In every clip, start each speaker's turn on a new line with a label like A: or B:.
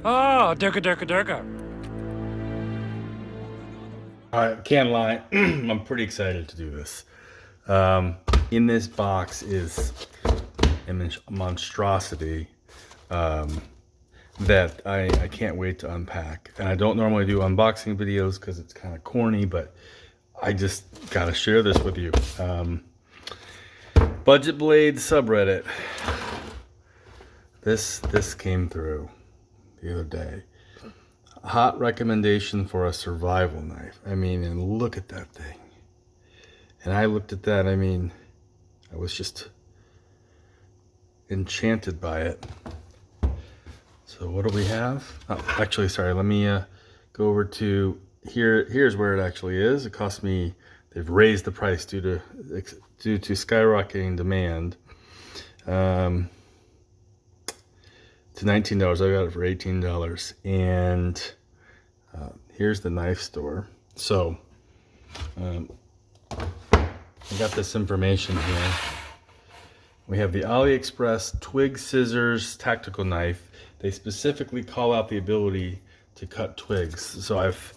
A: Oh, durka durka durka.
B: I can't lie, I'm pretty excited to do this. In this box is a monstrosity that I can't wait to unpack. And I don't normally do unboxing videos because it's kind of corny, but I just gotta share this with you. BudgetBlades subreddit. This came through the other day. Hot recommendation for a survival knife. I mean, and look at that thing. And I looked at that, I mean, I was just enchanted by it. So what do we have? Oh, actually, sorry, let me go over to here. Here's where it actually is. It cost me, they've raised the price due to skyrocketing demand. To $19. I got it for $18. And here's the knife store. So I got this information here. We have the AliExpress Twig Scissors Tactical Knife. They specifically call out the ability to cut twigs. So I've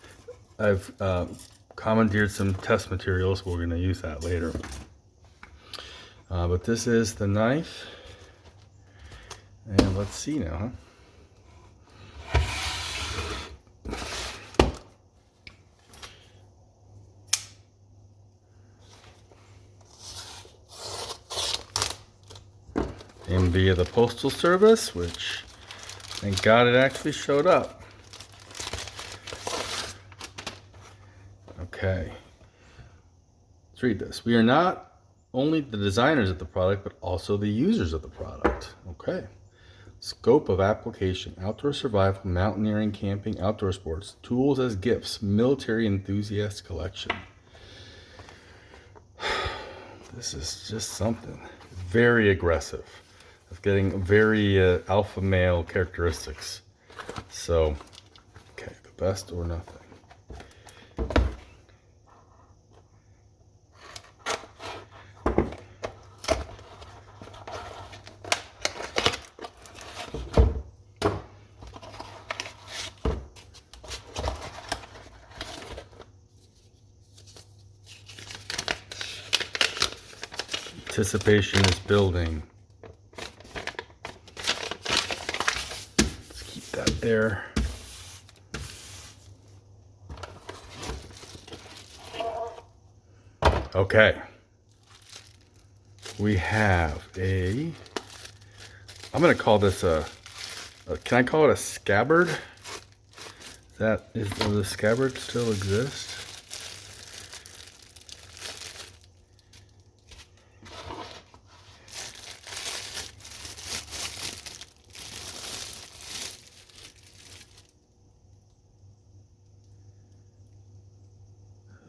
B: commandeered some test materials. We're going to use that later. But this is the knife. And let's see now, And via the Postal Service, which, thank God it actually showed up. Okay. Let's read this. We are not only the designers of the product, but also the users of the product. Okay. Scope of application: outdoor survival, mountaineering, camping, outdoor sports, tools as gifts, military enthusiast collection. This is just something. Very aggressive. It's getting very alpha male characteristics. So, okay, the best or nothing. Anticipation is building. Let's keep that there. Okay. We have a, I'm going to call this can I call it a scabbard? Does the scabbard still exist?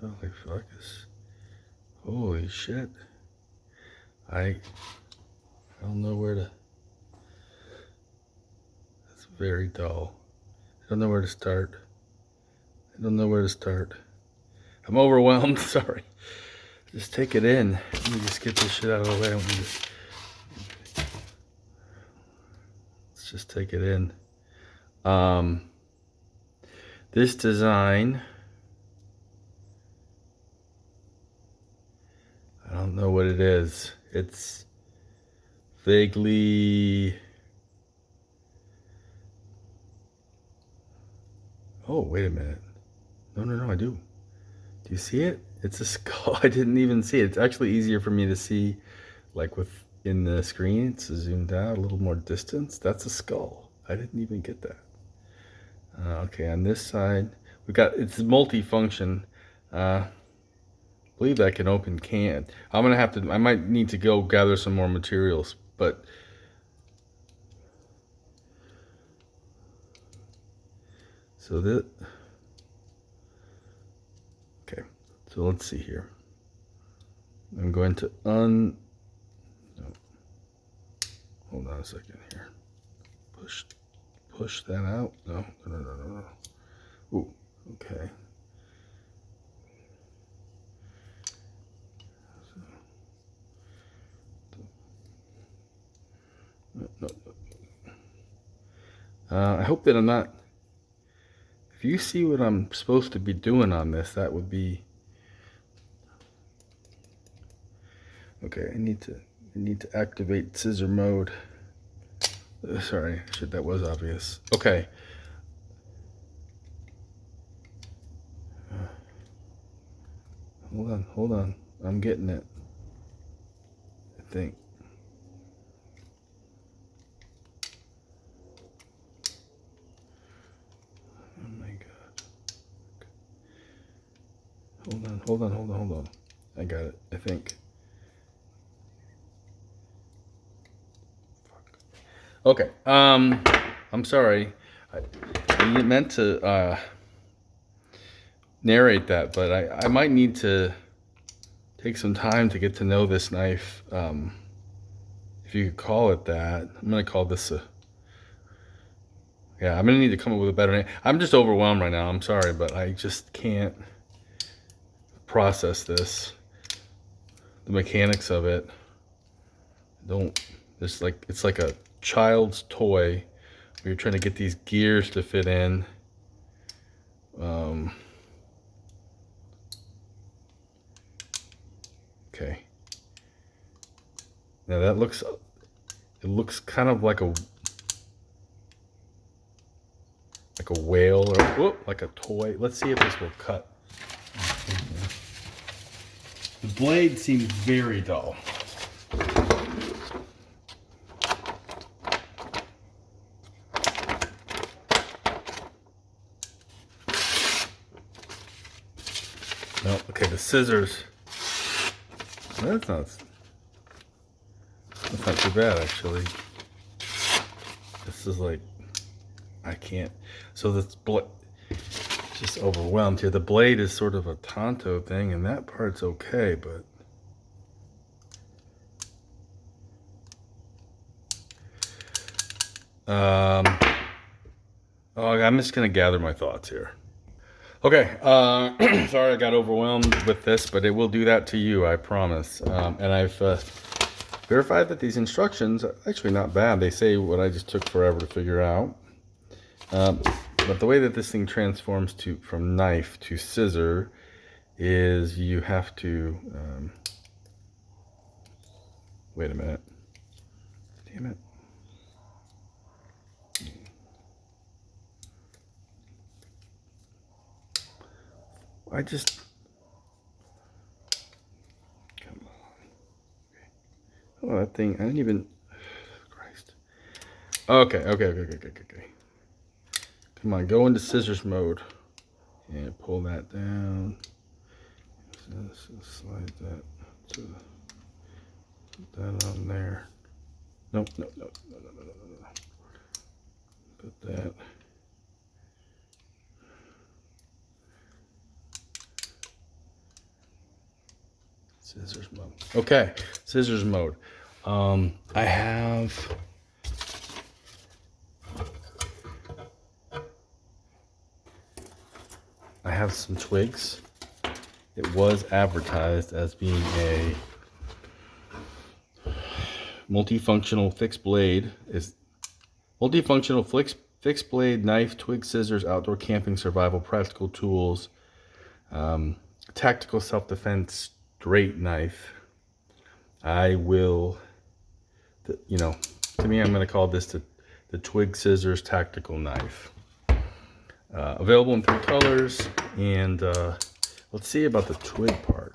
B: Holy fuckus. Holy shit. I don't know where to, it's very dull. I don't know where to start. I don't know where to start. I'm overwhelmed, sorry. Just take it in. Let me just get this shit out of the way. I don't need to. Let's just take it in. This design, I don't know what it is. It's vaguely, oh, wait a minute. No, I do. Do you see it? It's a skull. I didn't even see it. It's actually easier for me to see, like in the screen. It's zoomed out a little more distance. That's a skull. I didn't even get that. Okay, on this side, we got, it's multi-function. I believe that can open can. I'm gonna have to, I might need to go gather some more materials, but so that, okay, so let's see here. I'm going to no, hold on a second here. Push that out. No. Ooh, okay. No. I hope that I'm not, if you see what I'm supposed to be doing on this, that would be, okay, I need to activate scissor mode. Sorry, shit, that was obvious. Okay. Hold on. I'm getting it. I think. Oh my god. Hold on. I got it, I think. Okay. I'm sorry. I meant to narrate that, but I might need to take some time to get to know this knife. If you could call it that. I'm gonna call this a, yeah, I'm gonna need to come up with a better name. I'm just overwhelmed right now. I'm sorry, but I just can't process this. The mechanics of it. It's like a child's toy where you're trying to get these gears to fit in. Okay. Now that looks, it looks kind of like a whale or whoop, like a toy. Let's see if this will cut. The blade seems very dull. No, okay, the scissors. That's not too bad actually. This is like, I can't. So this just overwhelmed here. The blade is sort of a Tonto thing, and that part's okay, but oh, I'm just gonna gather my thoughts here. Okay, sorry I got overwhelmed with this, but it will do that to you, I promise. And I've verified that these instructions are actually not bad. They say what I just took forever to figure out. But the way that this thing transforms from knife to scissor is you have to, wait a minute. Damn it. Come on. Oh, that thing, I didn't even, Christ. Okay. Come on, go into scissors mode and pull that down. Slide that put that on there. No. Put that. Scissors mode. Okay, scissors mode. I have some twigs. It was advertised as being a multifunctional fixed blade. Is multifunctional fixed blade knife, twig scissors, outdoor camping, survival, practical tools, tactical self-defense, straight knife. I will, you know, to me, I'm going to call this the Twig Scissors Tactical Knife. Available in 3 colors, and let's see about the twig part.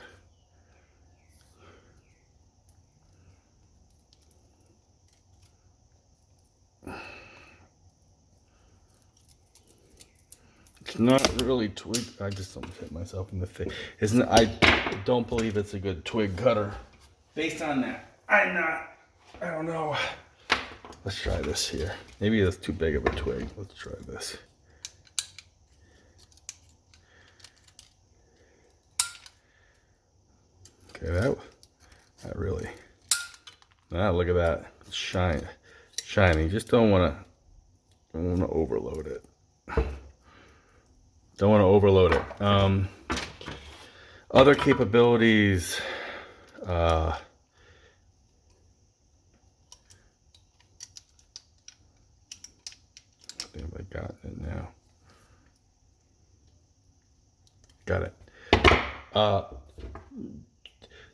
B: It's not really twig. I just don't hit myself in the face. I don't believe it's a good twig cutter. Based on that, I don't know. Let's try this here. Maybe that's too big of a twig. Let's try this. Okay, that really. Look at that. It's shiny. Just don't want to overload it. Don't want to overload it. Other capabilities. I think I got it now. Got it.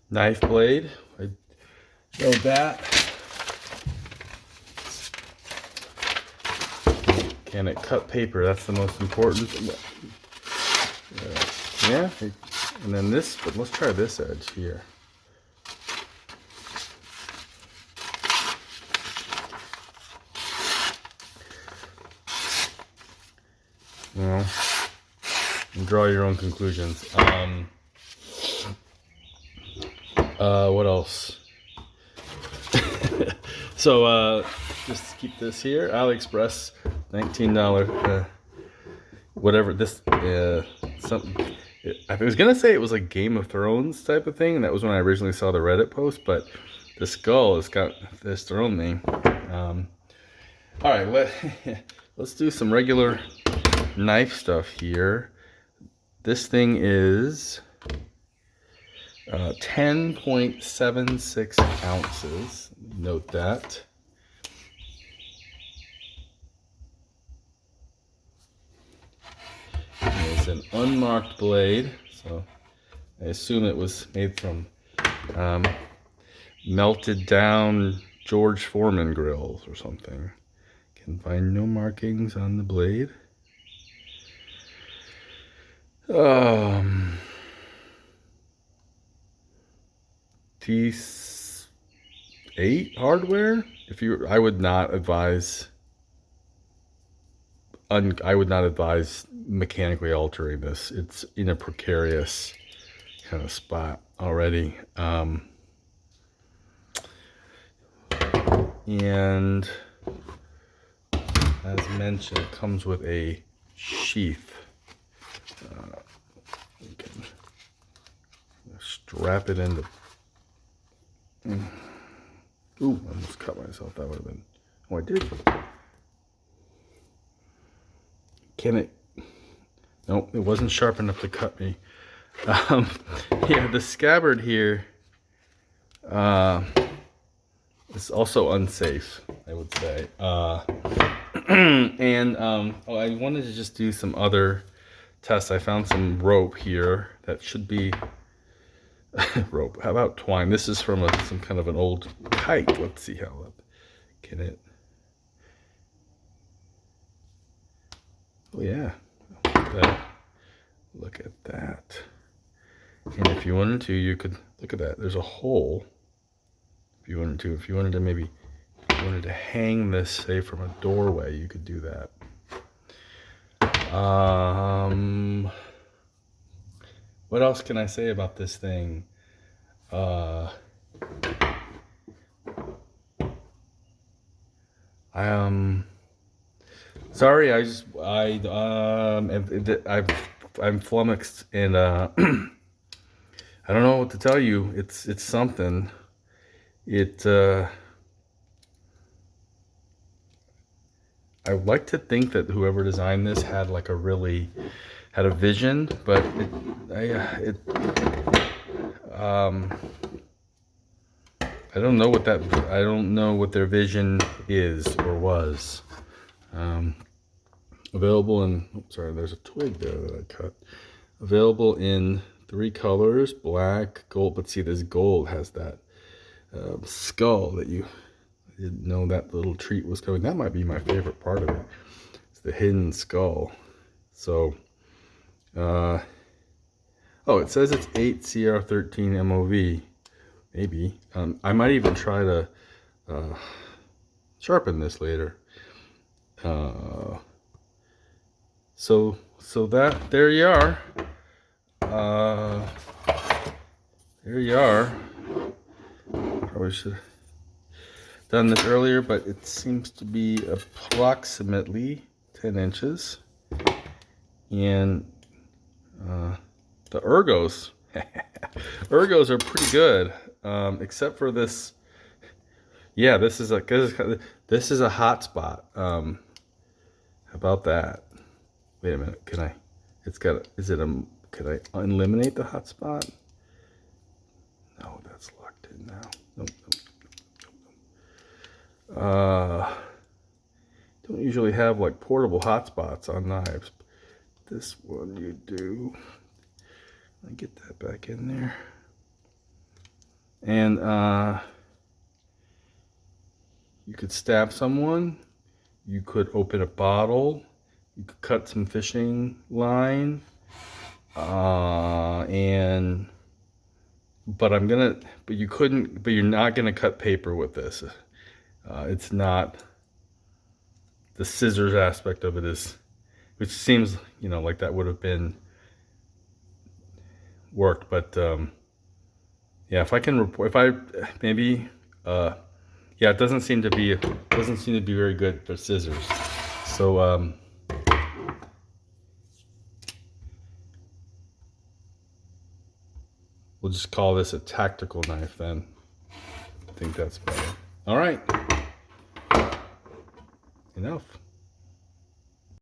B: Knife blade. I know that. Can it cut paper? That's the most important thing. Yeah. And then this, but let's try this edge here. You know, and draw your own conclusions. What else? So, just keep this here. AliExpress, $19. Whatever this, something. I was gonna say it was like Game of Thrones type of thing. And that was when I originally saw the Reddit post, but the skull has got this thrown me. All right, let's do some regular knife stuff here. This thing is 10.76 ounces. Note that. It's an unmarked blade, so I assume it was made from melted down George Foreman grills or something. Can find no markings on the blade. T8 hardware. I would not advise. I would not advise mechanically altering this. It's in a precarious kind of spot already. And as mentioned, it comes with a sheath. You can strap it into. Ooh, I almost cut myself. That would have been. Oh, I did. Can it? Nope, it wasn't sharp enough to cut me. Yeah, the scabbard here is also unsafe, I would say. And oh, I wanted to just do some other tests. I found some rope here that should be rope. How about twine? This is from some kind of an old kite. Let's see how can it. Oh yeah, look at that. And if you wanted to, you could look at that. There's a hole. If you wanted to maybe, if you wanted to hang this, say, from a doorway, you could do that. What else can I say about this thing? Sorry, I'm flummoxed, and I don't know what to tell you. It's something. I would like to think that whoever designed this had like a vision, but I don't know what their vision is or was. Available in, sorry, there's a twig there that I cut. Available in 3 colors, black, gold. But see, this gold has that skull that I didn't know that little treat was coming. That might be my favorite part of it. It's the hidden skull. So, oh, it says it's 8 CR13 MOV. Maybe. I might even try to sharpen this later. So there you are. There you are. Probably should have done this earlier, but it seems to be approximately 10 inches. And the ergos, ergos are pretty good, except for this. Yeah, this is a hot spot. How about that? Wait a minute. Can I? Can I eliminate the hot spot? No, that's locked in now. Nope. don't usually have like portable hotspots on knives. This one you do. Let me get that back in there. And you could stab someone. You could open a bottle. You could cut some fishing line. But you're not gonna cut paper with this. It's not, the scissors aspect of it is, which seems, you know, like that would have been worked, but yeah, if I can report, yeah, it doesn't seem to be very good for scissors. So we'll just call this a tactical knife then. I think that's better. All right, enough.